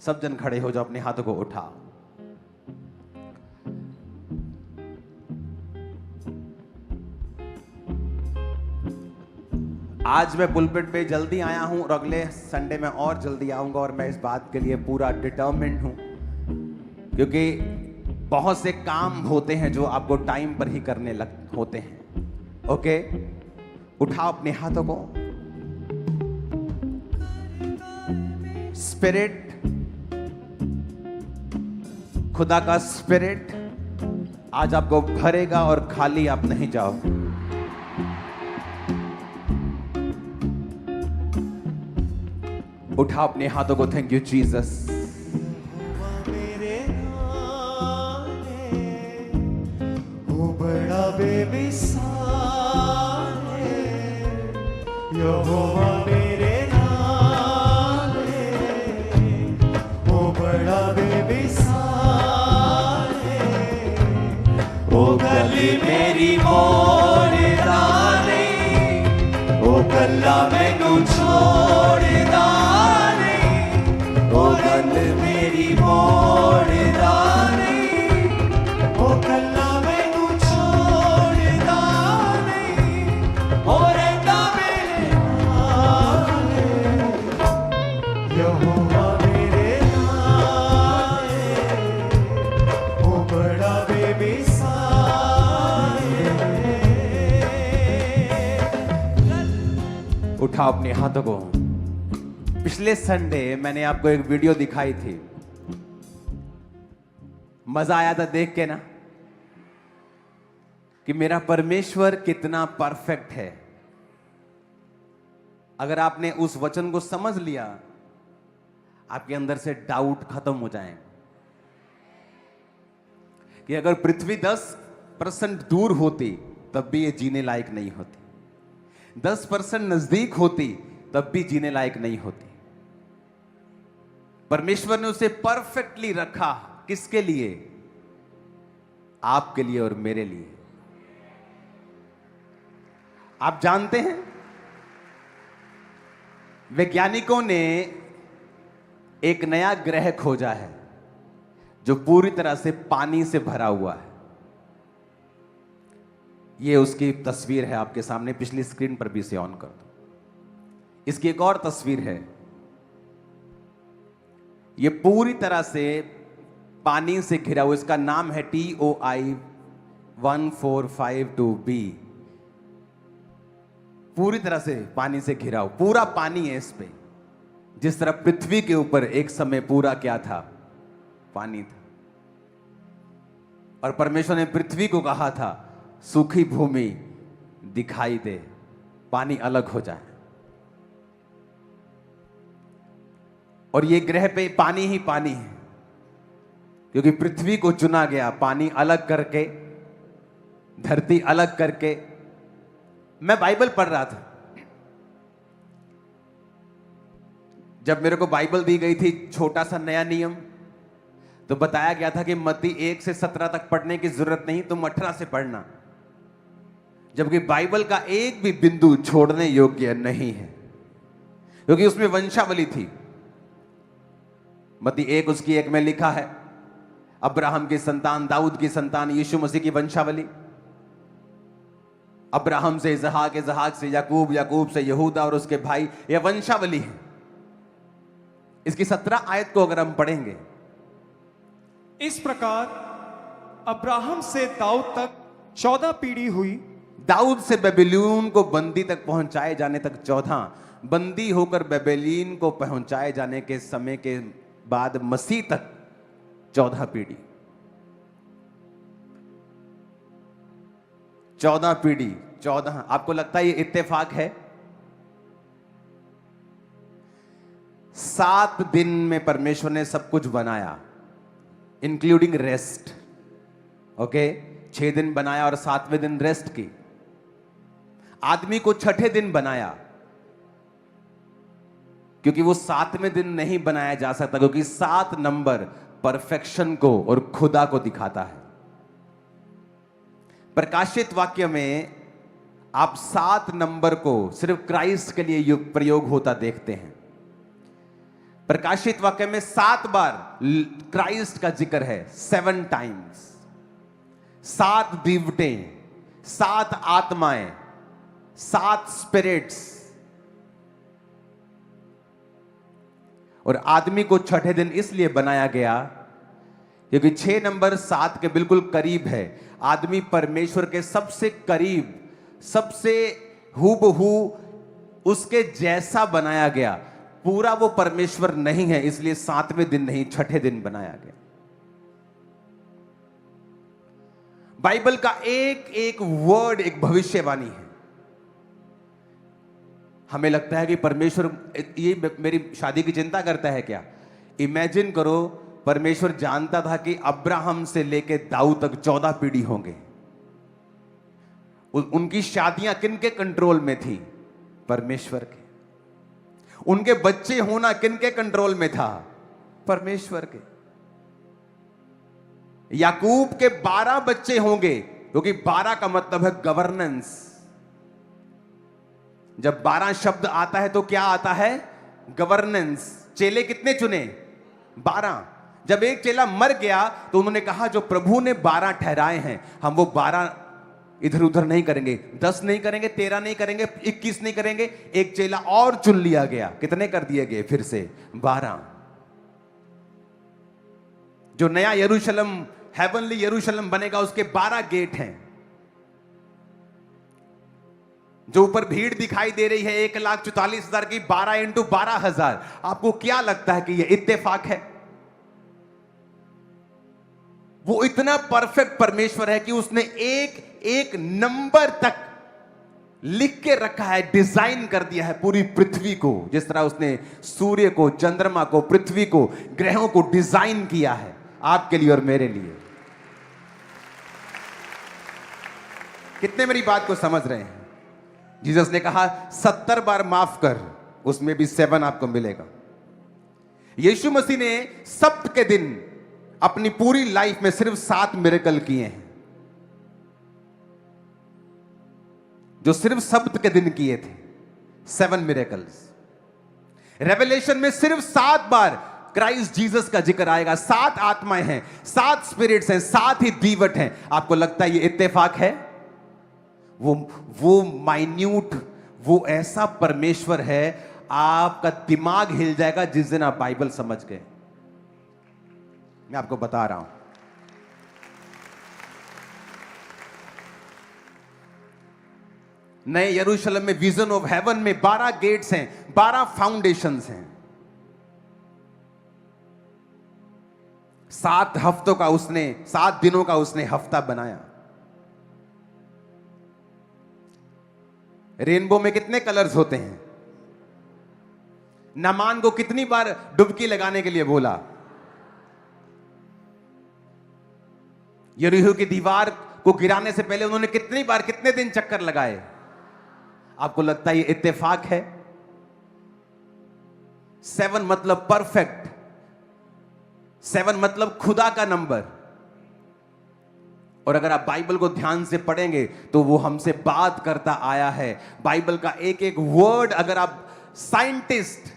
सब जन खड़े हो जाओ, अपने हाथों को उठाओ। आज मैं पुलपिट पे जल्दी आया हूं और अगले संडे में और जल्दी आऊंगा, और मैं इस बात के लिए पूरा डिटर्मिन्ड हूं, क्योंकि बहुत से काम होते हैं जो आपको टाइम पर ही करने होते हैं। ओके, उठाओ अपने हाथों को। स्पिरिट, खुदा का स्पिरिट आज आपको भरेगा और खाली आप नहीं जाओगे। उठाओ अपने हाथों को। Thank you Jesus. मेरे नाल है, वो बड़ा बेमिसाल है। यहोवा मेरे नाल है, वो बड़ा बेमिसाल है। वो गली मेरी मोड़ दाने, वो गल्ला मैनू छोड़ दाने, वो गल मेरी मोड़ दाने, वो गल्ला मैनू छोड़ दाने, वो रहता मेरे नाल है। यहोवा मेरे नाल है, वो बड़ा बेमिसाल है। उठाओ अपने हाथों को। पिछले संडे मैंने आपको एक वीडियो दिखाई थी, मजा आया था देख के ना, कि मेरा परमेश्वर कितना परफेक्ट है। अगर आपने उस वचन को समझ लिया, आपके अंदर से डाउट खत्म हो जाए कि अगर पृथ्वी 10% दूर होती तब भी ये जीने लायक नहीं होती, 10% नजदीक होती तब भी जीने लायक नहीं होती। परमेश्वर ने उसे परफेक्टली रखा। किसके लिए? आपके लिए और मेरे लिए। आप जानते हैं, वैज्ञानिकों ने एक नया ग्रह खोजा है जो पूरी तरह से पानी से भरा हुआ है। यह उसकी तस्वीर है आपके सामने, पिछली स्क्रीन पर भी इसे ऑन कर दो। इसकी एक और तस्वीर है। यह पूरी तरह से पानी से घिरा हुआ, इसका नाम है TOI 1452b। पूरी तरह से पानी से घिरा हुआ, पूरा पानी है इस पे। जिस तरह पृथ्वी के ऊपर एक समय पूरा क्या था? पानी था। और परमेश्वर ने पृथ्वी को कहा था, सूखी भूमि दिखाई दे, पानी अलग हो जाए। और ये ग्रह पे पानी ही पानी है, क्योंकि पृथ्वी को चुना गया पानी अलग करके, धरती अलग करके। मैं बाइबल पढ़ रहा था, जब मेरे को बाइबल दी गई थी, छोटा सा नया नियम, तो बताया गया था कि मत्ती 1 से 17 तक पढ़ने की जरूरत नहीं, तुम 18 से पढ़ना। जबकि बाइबल का एक भी बिंदु छोड़ने योग्य नहीं है, क्योंकि उसमें वंशावली थी। मत्ती 1 उसकी 1 में लिखा है, अब्राहम की संतान, दाऊद की संतान, यीशु मसीह की वंशावली। अब्राहम से इजहाक, इजहाक से याकूब, याकूब से यहूदा और उसके भाई, यह वंशावली है। इसकी 17 आयत को अगर हम पढ़ेंगे, इस प्रकार अब्राहम से दाऊद तक 14 पीढ़ी हुई। दाऊद से बेबीलोन को बंदी तक पहुंचाए जाने तक 14, बंदी होकर बेबीलोन को पहुंचाए जाने के समय के बाद मसीह तक 14 पीढ़ी। 14 पीढ़ी, 14। आपको लगता है ये इत्तेफाक है? 7 दिन में परमेश्वर ने सब कुछ बनाया, इंक्लूडिंग रेस्ट। ओके, 6 दिन बनाया और 7वें दिन रेस्ट की। आदमी को 6ठे दिन बनाया, क्योंकि वो 7वें दिन नहीं बनाया जा सकता, क्योंकि 7 नंबर परफेक्शन को और खुदा को दिखाता है। प्रकाशित वाक्य में आप 7 नंबर को सिर्फ क्राइस्ट के लिए प्रयोग होता देखते हैं। प्रकाशित वाक्य में 7 बार क्राइस्ट का जिक्र है, 7 टाइम्स। 7 दीवटें, 7 आत्माएं, 7 स्पिरिट्स। और आदमी को छठे दिन इसलिए बनाया गया क्योंकि 6 नंबर 7 के बिल्कुल करीब है। आदमी परमेश्वर के सबसे करीब, सबसे हूबहू उसके जैसा बनाया गया। पूरा वो परमेश्वर नहीं है, इसलिए 7वें दिन नहीं, छठे दिन बनाया गया। बाइबल का एक एक वर्ड एक भविष्यवाणी है। हमें लगता है कि परमेश्वर ये मेरी शादी की चिंता करता है क्या? इमेजिन करो, परमेश्वर जानता था कि अब्राहम से लेकर दाऊद तक 14 पीढ़ी होंगे। उनकी शादियां किनके कंट्रोल में थी? परमेश्वर के। उनके बच्चे होना किनके कंट्रोल में था? परमेश्वर के। याकूब के 12 बच्चे होंगे, क्योंकि 12 का मतलब है गवर्नेंस। जब 12 शब्द आता है तो क्या आता है? गवर्नेंस। चेले कितने चुने? 12। जब एक चेला मर गया तो उन्होंने कहा जो प्रभु ने 12 ठहराए हैं, हम वो 12 इधर उधर नहीं करेंगे। 10 नहीं करेंगे, 13 नहीं करेंगे, 21 नहीं करेंगे। एक चेला और चुन लिया गया। कितने कर दिए गए? फिर से 12। जो नया यरूशलेम, हेवनली यरूशलेम बनेगा, उसके 12 गेट हैं। जो ऊपर भीड़ दिखाई दे रही है 1,44,000 की, 12 इंटू 12,000। आपको क्या लगता है कि यह इत्तेफाक है? वो इतना परफेक्ट परमेश्वर है कि उसने एक एक नंबर तक लिख के रखा है, डिजाइन कर दिया है पूरी पृथ्वी को। जिस तरह उसने सूर्य को, चंद्रमा को, पृथ्वी को, ग्रहों को डिजाइन किया है आपके लिए और मेरे लिए। कितने मेरी बात को समझ रहे हैं? जीसस ने कहा 70 बार माफ कर, उसमें भी 7 आपको मिलेगा। यीशु मसीह ने सब्त के दिन अपनी पूरी लाइफ में सिर्फ 7 मिरेकल किए हैं, जो सिर्फ सब्त के दिन किए थे। 7 मिरेकल्स। रेवलेशन में सिर्फ 7 बार क्राइस्ट जीसस का जिक्र आएगा। 7 आत्माएं हैं, 7 स्पिरिट्स हैं, 7 ही दीवट हैं। आपको लगता है ये इत्तेफाक है? वो माइन्यूट, वो ऐसा परमेश्वर है, आपका दिमाग हिल जाएगा जिस दिन आप बाइबल समझ गए। मैं आपको बता रहा हूं। नए यरूशलेम में, विजन ऑफ हेवन में 12 गेट्स हैं, 12 फाउंडेशंस हैं। 7 हफ्तों का उसने, 7 दिनों का उसने हफ्ता बनाया। रेनबो में कितने कलर्स होते हैं? नामान को कितनी बार डुबकी लगाने के लिए बोला? यरीहो की दीवार को गिराने से पहले उन्होंने कितनी बार, कितने दिन चक्कर लगाए? आपको लगता है ये इत्तेफाक है? 7 मतलब परफेक्ट, 7 मतलब खुदा का नंबर। और अगर आप बाइबल को ध्यान से पढ़ेंगे तो वो हमसे बात करता आया है। बाइबल का एक एक वर्ड, अगर आप साइंटिस्ट,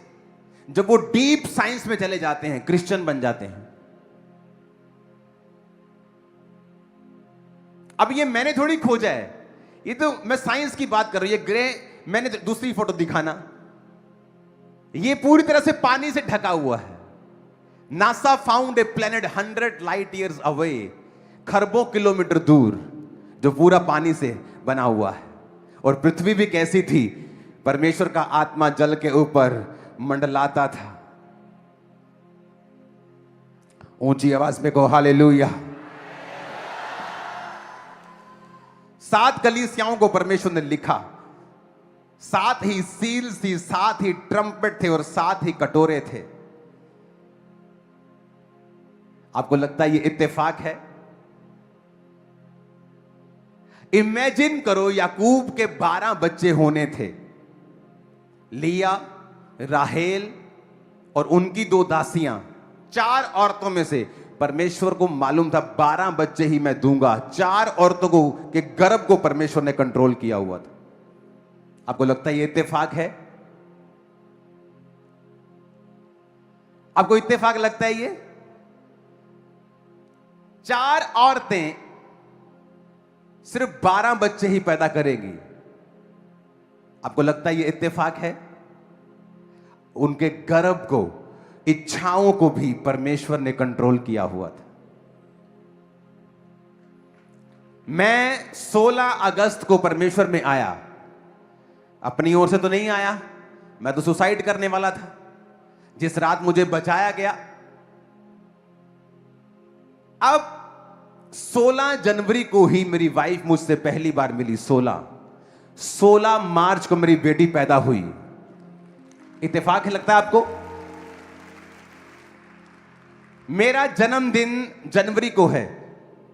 जब वो डीप साइंस में चले जाते हैं, क्रिश्चियन बन जाते हैं। अब ये मैंने थोड़ी खोजा है, ये तो मैं साइंस की बात कर रही हूं। ये ग्रे, मैंने दूसरी फोटो दिखाना, ये पूरी तरह से पानी से ढका हुआ है। NASA found a planet 100 light years away, खरबों किलोमीटर दूर, जो पूरा पानी से बना हुआ है। और पृथ्वी भी कैसी थी? परमेश्वर का आत्मा जल के ऊपर मंडलाता था। ऊंची आवाज में कहो हालेलुया। 7 कलीसियाओं को परमेश्वर ने लिखा। 7 ही सील्स थी, 7 ही ट्रम्पेट थे और 7 ही कटोरे थे। आपको लगता है ये इत्तेफाक है? इमेजिन करो, याकूब के 12 बच्चे होने थे। लिया, राहेल और उनकी 2 दासियां, 4 औरतों में से परमेश्वर को मालूम था 12 बच्चे ही मैं दूंगा। 4 औरतों को के गर्भ को परमेश्वर ने कंट्रोल किया हुआ था। आपको लगता है ये इत्तेफाक है? आपको इत्तेफाक लगता है ये? 4 औरतें सिर्फ 12 बच्चे ही पैदा करेंगी। आपको लगता है ये इत्तेफाक है? उनके गर्भ को, इच्छाओं को भी परमेश्वर ने कंट्रोल किया हुआ था। मैं 16 अगस्त को परमेश्वर में आया, अपनी ओर से तो नहीं आया, मैं तो सुसाइड करने वाला था। जिस रात मुझे बचाया गया, अब 16 जनवरी को ही मेरी वाइफ मुझसे पहली बार मिली। 16 मार्च को मेरी बेटी पैदा हुई। इत्तेफाक है लगता है आपको? मेरा जन्मदिन जनवरी को है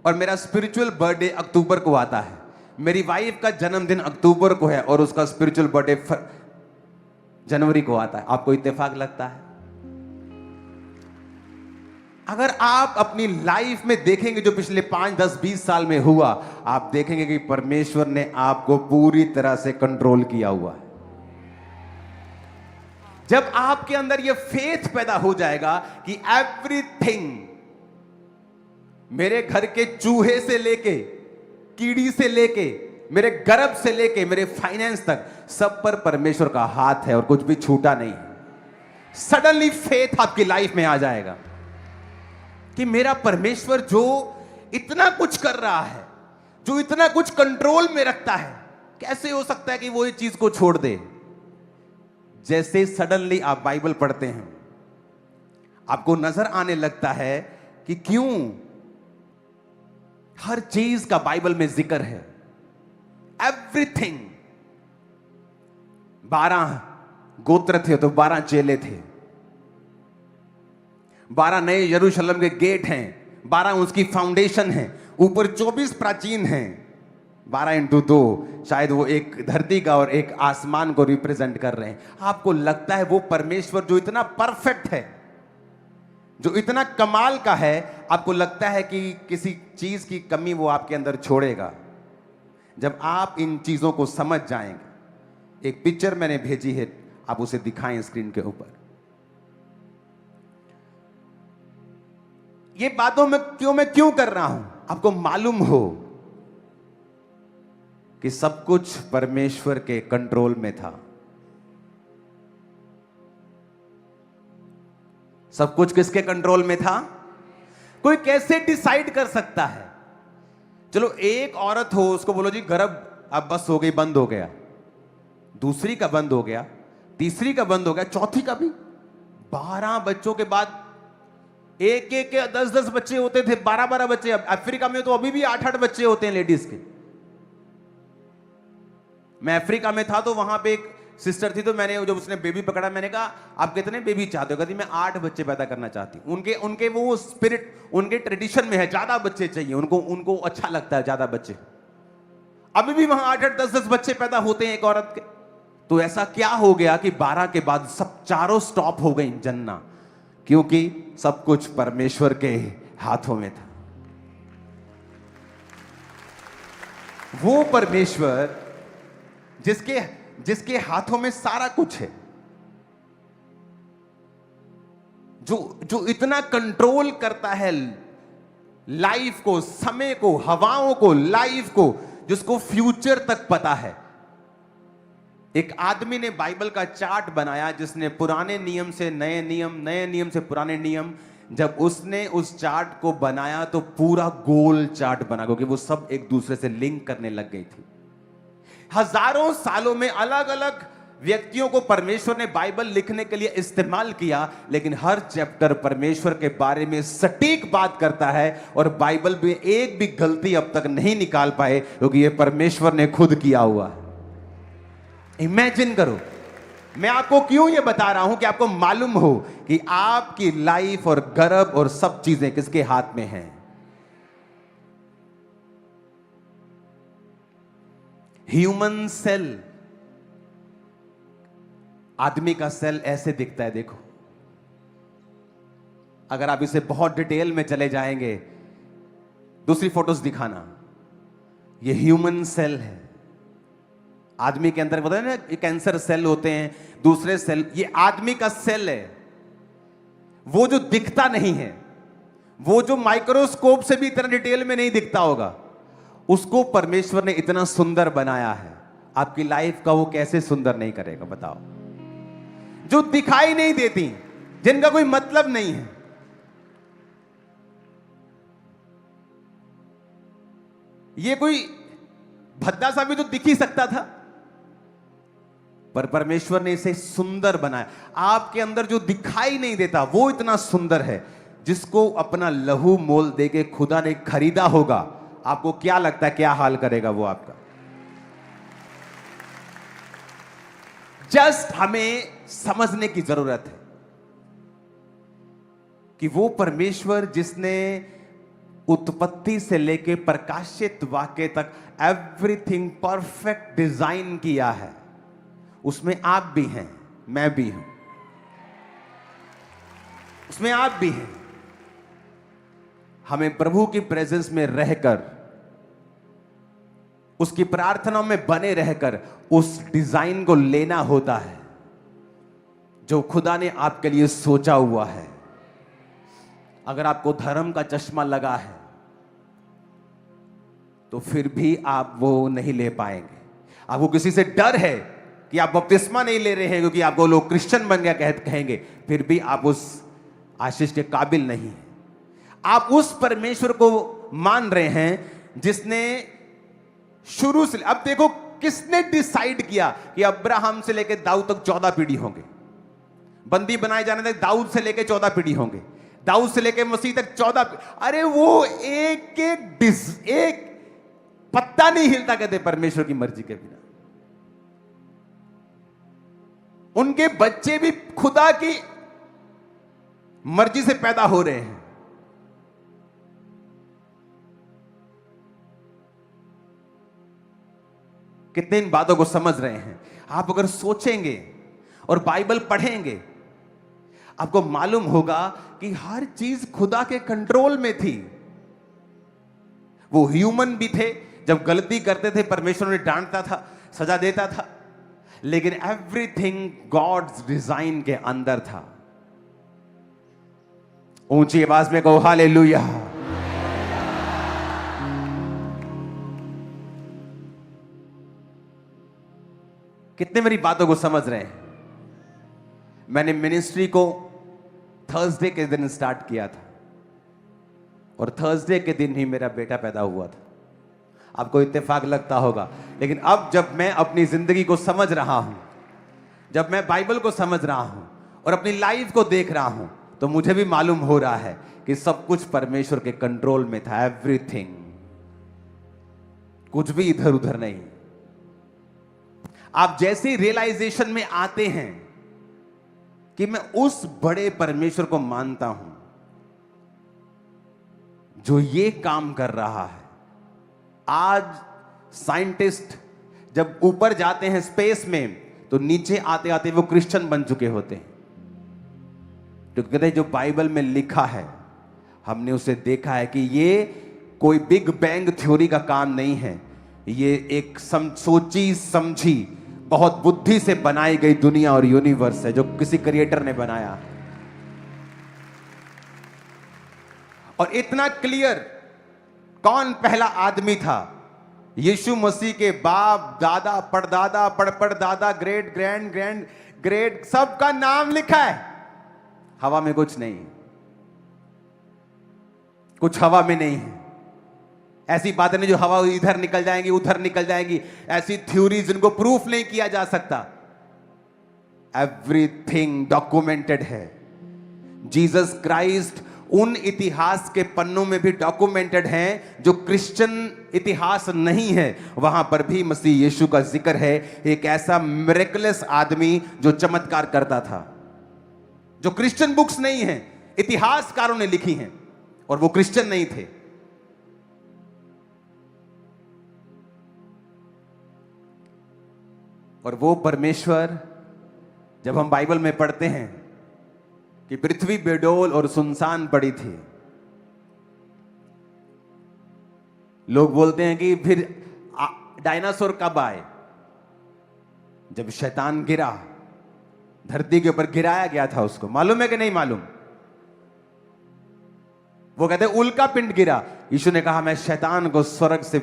और मेरा स्पिरिचुअल बर्थडे अक्टूबर को आता है। मेरी वाइफ का जन्मदिन अक्टूबर को है और उसका स्पिरिचुअल बर्थडे जनवरी को आता है। आपको इत्तेफाक लगता है? अगर आप अपनी लाइफ में देखेंगे जो पिछले 5, 10, 20 साल में हुआ, आप देखेंगे कि परमेश्वर ने आपको पूरी तरह से कंट्रोल किया हुआ है। जब आपके अंदर यह फेथ पैदा हो जाएगा कि एवरीथिंग, मेरे घर के चूहे से लेके, कीड़ी से लेके, मेरे गर्भ से लेके मेरे फाइनेंस तक, सब पर परमेश्वर का हाथ है और कुछ भी छूटा नहीं। सडनली फेथ आपकी लाइफ में आ जाएगा कि मेरा परमेश्वर जो इतना कुछ कर रहा है, जो इतना कुछ कंट्रोल में रखता है, कैसे हो सकता है कि वो इस चीज को छोड़ दे? जैसे सडनली आप बाइबल पढ़ते हैं, आपको नजर आने लगता है कि क्यों हर चीज का बाइबल में जिक्र है। एवरीथिंग। 12 गोत्र थे तो 12 चेले थे। 12 नए यरूशलेम के गेट हैं, 12 उसकी फाउंडेशन है, ऊपर 24 प्राचीन हैं। 12 × 2 शायद वो एक धरती का और एक आसमान को रिप्रेजेंट कर रहे हैं। आपको लगता है वो परमेश्वर जो इतना परफेक्ट है, जो इतना कमाल का है, आपको लगता है कि किसी चीज की कमी वो आपके अंदर छोड़ेगा? जब आप इन चीजों को समझ जाएंगे। एक पिक्चर मैंने भेजी है, आप उसे दिखाएं स्क्रीन के ऊपर। ये बातों में मैं क्यों कर रहा हूं? आपको मालूम हो कि सब कुछ परमेश्वर के कंट्रोल में था। सब कुछ किसके कंट्रोल में था? कोई कैसे डिसाइड कर सकता है? चलो एक औरत हो, उसको बोलो जी गर्भ अब बस हो गई, बंद हो गया। दूसरी का बंद हो गया, तीसरी का बंद हो गया, चौथी का भी। 12 बच्चों के बाद एक के 10-10 बच्चे होते थे, 12-12 बच्चे। अब अफ्रीका में तो अभी भी 8-8 बच्चे होते हैं लेडीज के। मैं अफ्रीका में था तो वहां पे एक सिस्टर थी, तो मैंने जब उसने बेबी पकड़ा, मैंने कहा आप कितने बेबी चाहते हो? कहती मैं 8 बच्चे पैदा करना चाहती हूँ। उनके वो स्पिरिट, उनके ट्रेडिशन में है, ज्यादा बच्चे चाहिए उनको अच्छा लगता है ज्यादा बच्चे। अभी भी वहां 8-8, 10-10 बच्चे पैदा होते हैं एक औरत के। तो ऐसा क्या हो गया कि 12 के बाद सब चारों स्टॉप हो गई जन्ना? क्योंकि सब कुछ परमेश्वर के हाथों में था। वो परमेश्वर जिसके हाथों में सारा कुछ है, जो इतना कंट्रोल करता है लाइफ को, समय को, हवाओं को, लाइफ को, जिसको फ्यूचर तक पता है। एक आदमी ने बाइबल का चार्ट बनाया, जिसने पुराने नियम से नए नियम, नए नियम से पुराने नियम। जब उसने उस चार्ट को बनाया तो पूरा गोल चार्ट बना, क्योंकि वो सब एक दूसरे से लिंक करने लग गई थी। हजारों सालों में अलग अलग व्यक्तियों को परमेश्वर ने बाइबल लिखने के लिए इस्तेमाल किया, लेकिन हर चैप्टर परमेश्वर के बारे में सटीक बात करता है। और बाइबल में एक भी गलती अब तक नहीं निकाल पाए, क्योंकि ये परमेश्वर ने खुद किया हुआ है। इमेजिन करो, मैं आपको क्यों ये बता रहा हूं कि आपको मालूम हो कि आपकी लाइफ और गर्भ और सब चीजें किसके हाथ में हैं। ह्यूमन सेल, आदमी का सेल ऐसे दिखता है, देखो। अगर आप इसे बहुत डिटेल में चले जाएंगे, दूसरी फोटोज दिखाना, ये ह्यूमन सेल है। आदमी के अंदर पता है ना, कैंसर सेल होते हैं, दूसरे सेल, ये आदमी का सेल है। वो जो दिखता नहीं है, वो जो माइक्रोस्कोप से भी इतना डिटेल में नहीं दिखता होगा, उसको परमेश्वर ने इतना सुंदर बनाया है। आपकी लाइफ का वो कैसे सुंदर नहीं करेगा बताओ? जो दिखाई नहीं देती, जिनका कोई मतलब नहीं है, ये कोई भद्दा सा भी तो दिख ही सकता था, पर परमेश्वर ने इसे सुंदर बनाया। आपके अंदर जो दिखाई नहीं देता वो इतना सुंदर है, जिसको अपना लहू मोल देके खुदा ने खरीदा होगा। आपको क्या लगता है क्या हाल करेगा वो आपका? जस्ट हमें समझने की जरूरत है कि वो परमेश्वर जिसने उत्पत्ति से लेके प्रकाशित वाक्य तक एवरीथिंग परफेक्ट डिजाइन किया है, उसमें आप भी हैं, मैं भी हूं, उसमें आप भी हैं। हमें प्रभु की प्रेजेंस में रहकर, उसकी प्रार्थनाओं में बने रहकर उस डिजाइन को लेना होता है जो खुदा ने आपके लिए सोचा हुआ है। अगर आपको धर्म का चश्मा लगा है तो फिर भी आप वो नहीं ले पाएंगे। आपको किसी से डर है कि आप बपतिस्मा नहीं ले रहे हैं क्योंकि आपको लोग क्रिश्चियन बन गया कहेंगे, फिर भी आप उस आशीष के काबिल नहीं हैं। आप उस परमेश्वर को मान रहे हैं जिसने शुरू से, अब देखो किसने डिसाइड किया कि अब्राहम से लेकर दाऊद तक 14 पीढ़ी होंगे, बंदी बनाए जाने तक दाऊद से लेकर 14 पीढ़ी होंगे, दाऊद से लेकर मसीह तक 14। अरे वो एक पत्ता नहीं हिलता कहते परमेश्वर की मर्जी के बिना। उनके बच्चे भी खुदा की मर्जी से पैदा हो रहे हैं। कितने इन बातों को समझ रहे हैं? आप अगर सोचेंगे और बाइबल पढ़ेंगे, आपको मालूम होगा कि हर चीज खुदा के कंट्रोल में थी। वो ह्यूमन भी थे, जब गलती करते थे परमेश्वर ने डांटता था, सजा देता था, लेकिन एवरीथिंग गॉड्स डिजाइन के अंदर था। ऊंची आवाज में कहो हालेलुया। कितने मेरी बातों को समझ रहे हैं? मैंने मिनिस्ट्री को थर्सडे के दिन स्टार्ट किया था और थर्सडे के दिन ही मेरा बेटा पैदा हुआ था। आपको इत्तेफाक लगता होगा, लेकिन अब जब मैं अपनी जिंदगी को समझ रहा हूं, जब मैं बाइबल को समझ रहा हूं और अपनी लाइफ को देख रहा हूं, तो मुझे भी मालूम हो रहा है कि सब कुछ परमेश्वर के कंट्रोल में था। एवरीथिंग, कुछ भी इधर उधर नहीं। आप जैसे रियलाइजेशन में आते हैं कि मैं उस बड़े परमेश्वर को मानता हूं जो ये काम कर रहा है। आज साइंटिस्ट जब ऊपर जाते हैं स्पेस में, तो नीचे आते आते वो क्रिश्चियन बन चुके होते हैं। तो कहते हैं जो बाइबल में लिखा है, हमने उसे देखा है कि ये कोई बिग बैंग थ्योरी का काम नहीं है, ये एक सोची समझी बहुत बुद्धि से बनाई गई दुनिया और यूनिवर्स है जो किसी क्रिएटर ने बनाया। और इतना क्लियर, कौन पहला आदमी था? यीशु मसीह के बाप दादा परदादा पड़पड़दादा ग्रेट ग्रैंड ग्रैंड ग्रेट सबका नाम लिखा है। हवा में कुछ नहीं, कुछ हवा में नहीं है। ऐसी बातें नहीं जो हवा इधर निकल जाएंगी उधर निकल जाएंगी, ऐसी थ्योरीज जिनको प्रूफ नहीं किया जा सकता। एवरीथिंग डॉक्यूमेंटेड है। जीसस क्राइस्ट उन इतिहास के पन्नों में भी डॉक्यूमेंटेड हैं जो क्रिश्चियन इतिहास नहीं है। वहां पर भी मसीह यीशु का जिक्र है, एक ऐसा मिरेकलस आदमी जो चमत्कार करता था, जो क्रिश्चियन बुक्स नहीं है, इतिहासकारों ने लिखी हैं, और वो क्रिश्चियन नहीं थे। और वो परमेश्वर, जब हम बाइबल में पढ़ते हैं कि पृथ्वी बेडोल और सुनसान पड़ी थी, लोग बोलते हैं कि फिर डायनासोर कब आए? जब शैतान गिरा, धरती के ऊपर गिराया गया था उसको। मालूम है कि नहीं मालूम? वो कहते उल्का पिंड गिरा। यीशु ने कहा मैं शैतान को स्वर्ग से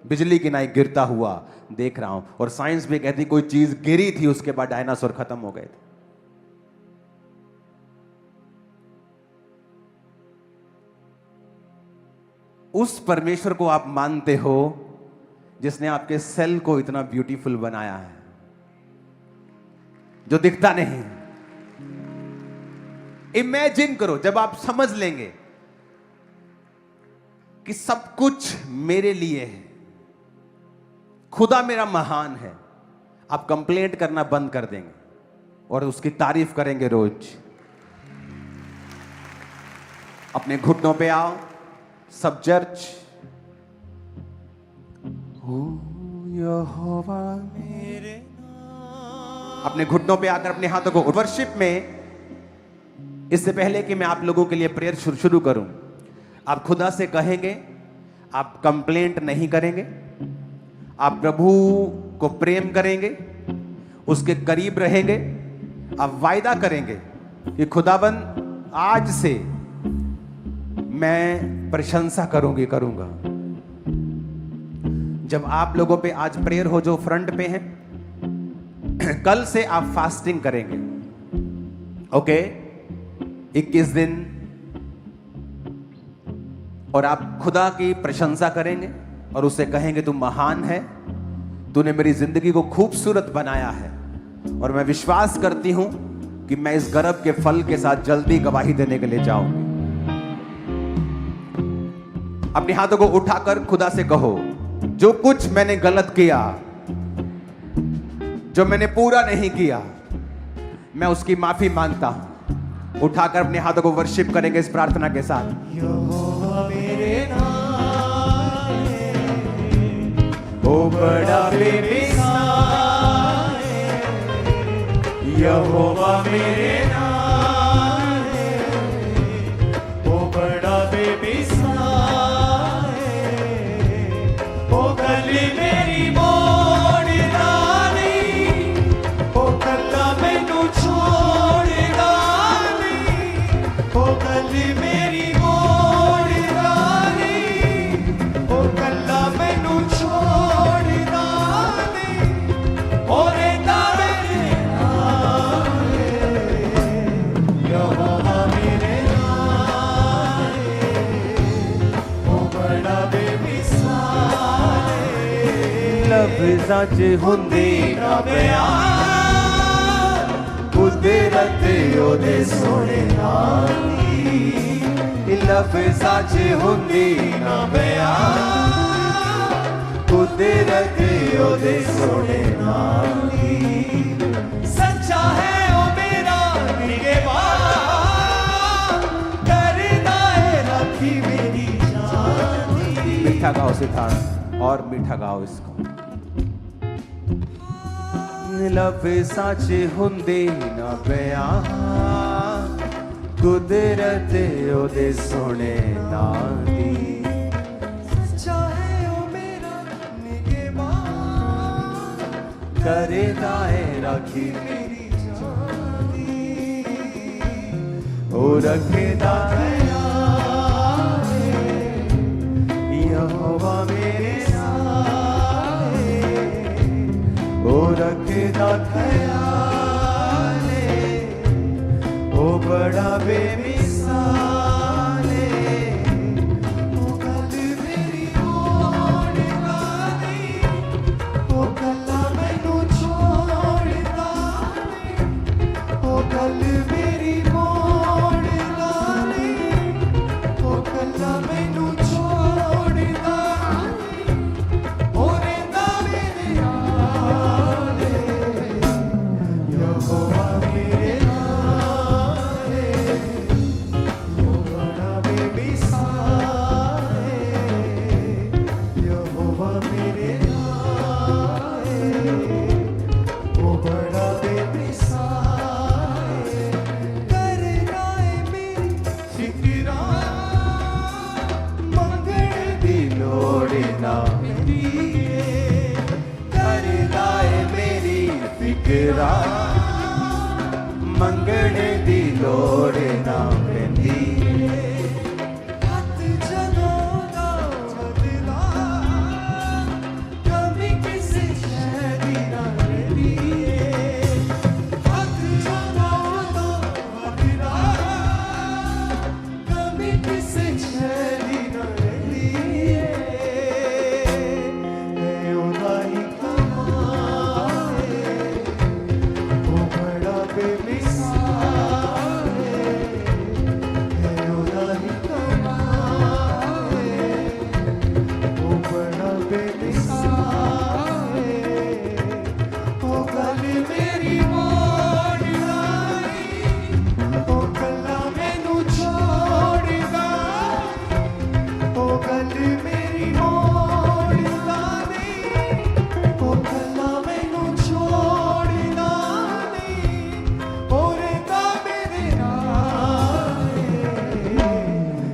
बिजली की नाई गिरता हुआ देख रहा हूं। और साइंस भी कहती कोई चीज गिरी थी, उसके बाद डायनासोर खत्म हो गए थे। उस परमेश्वर को आप मानते हो जिसने आपके सेल को इतना ब्यूटीफुल बनाया है, जो दिखता नहीं। इमेजिन करो जब आप समझ लेंगे कि सब कुछ मेरे लिए है, खुदा मेरा महान है, आप कंप्लेंट करना बंद कर देंगे और उसकी तारीफ करेंगे रोज। अपने घुटनों पे आओ सब चर्च। यहोवा मेरे, अपने घुटनों पे आकर अपने हाथों को वर्शिप में। इससे पहले कि मैं आप लोगों के लिए प्रेयर शुरू करूं, आप खुदा से कहेंगे, आप कंप्लेंट नहीं करेंगे, आप प्रभु को प्रेम करेंगे, उसके करीब रहेंगे, आप वायदा करेंगे कि खुदाबंद आज से मैं प्रशंसा करूंगा। जब आप लोगों पे आज प्रेयर हो जो फ्रंट पे हैं, कल से आप फास्टिंग करेंगे, ओके? 21 दिन, और आप खुदा की प्रशंसा करेंगे और उसे कहेंगे तू महान है, तूने मेरी जिंदगी को खूबसूरत बनाया है, और मैं विश्वास करती हूं कि मैं इस गर्भ के फल के साथ जल्दी गवाही देने के लिए जाऊंगी। अपने हाथों को उठाकर खुदा से कहो, जो कुछ मैंने गलत किया, जो मैंने पूरा नहीं किया, मैं उसकी माफी मांगता हूं। उठाकर अपने हाथों को वर्शिप करेंगे इस प्रार्थना के साथ। यहोवा मेरे नाम है, ओ बड़ा बेमिसाल है। यहोवा मेरे नाम है, ओ बड़ा बेमिसाल है। ओ गली मेरी मोड़ डाली, ओ कल्ला मैनू छोड़ डाली। ओ गली मेरी मोड़ डाली, ओ कल्ला मैनू छोड़ डाली। ओ रेंदा मेरे नाल है, यहोवा मेरे नाल है, ओ बड़ा बेमिसाल है। लफ्ज़ां च हुंदी ना बयान, कुदरत ओदे सोहणे नाल दी। लफ्ज़ां च हुंदी ना बयान, कुदरत ओदे सोहणे नाल दी। सच्चा है ओ मेरा निगहबान, करदा है राखी मेरी जान दी। मीठा गाओ सितार, और मीठा गाओ इसको। लफ्ज़ां च हुंदी ना बयान, कुदरत ओदे सोहणे नाल दी। सच्चा है ओ मेरा निगहबान, करदा है राखी मेरी जान दी। ओ रखदा ख्याल है, यहोवा मेरे नाल है। ओ रखदा ख्याल है, ओ बड़ा बेमिसाल है। ओ गल मेरी मोड़ डाली, ओ कल्ला मैनू छोड़ डाली। ओ गल मेरी मोड़ डाली, ओ कल्ला मैनू छोड़ डाली। ओ रेंदा मेरे नाल है, यहोवा मेरे नाल है, ओ बड़ा बेमिसाल है। यहोवा मेरे नाल है, ओ बड़ा बेमिसाल है। करदा है मेरी फिक्रां, मंगण दी लोड़ ना मेरी है। करदा है मेरी फिक्रां, मंगण दी लोड़ ना पैंदी है।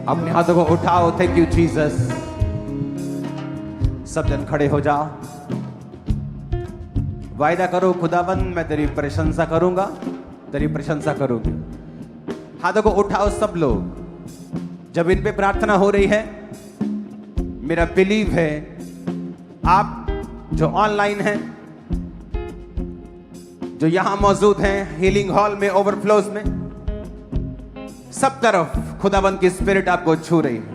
अपने हाथों को उठाओ। Thank you Jesus. सब जन खड़े हो जाओ। वायदा करो खुदाबंद मैं तेरी प्रशंसा करूंगा, तेरी प्रशंसा करूंगी। हाथों को उठाओ सब लोग। जब इन पे प्रार्थना हो रही है, मेरा बिलीव है आप जो ऑनलाइन हैं, जो यहां मौजूद हैं हीलिंग हॉल में, ओवरफ्लोज में, सब तरफ खुदाबंद की स्पिरिट आपको छू रही है।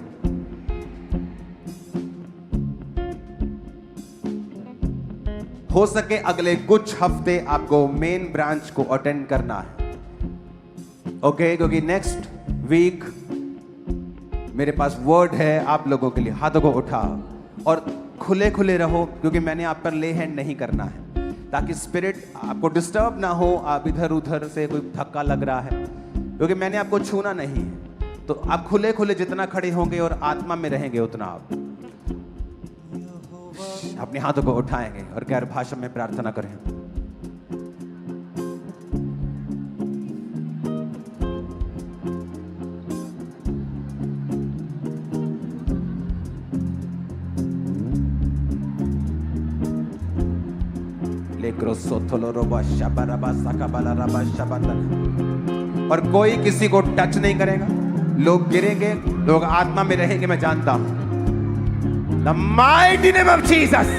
हो सके अगले कुछ हफ्ते आपको मेन ब्रांच को अटेंड करना है, ओके? क्योंकि नेक्स्ट वीक मेरे पास वर्ड है आप लोगों के लिए। हाथों को उठाओ और खुले खुले रहो, क्योंकि मैंने आप पर ले हैंड नहीं करना है, ताकि स्पिरिट आपको डिस्टर्ब ना हो। आप इधर उधर से कोई धक्का लग रहा है, क्योंकि मैंने आपको छूना नहीं है। तो आप खुले खुले जितना खड़े होंगे और आत्मा में रहेंगे उतना आप अपने हाथों को उठाएंगे और गैर भाषा में प्रार्थना करें। और कोई किसी को टच नहीं करेगा। लोग गिरेंगे, लोग आत्मा में रहेंगे, मैं जानता हूं। The mighty name of Jesus.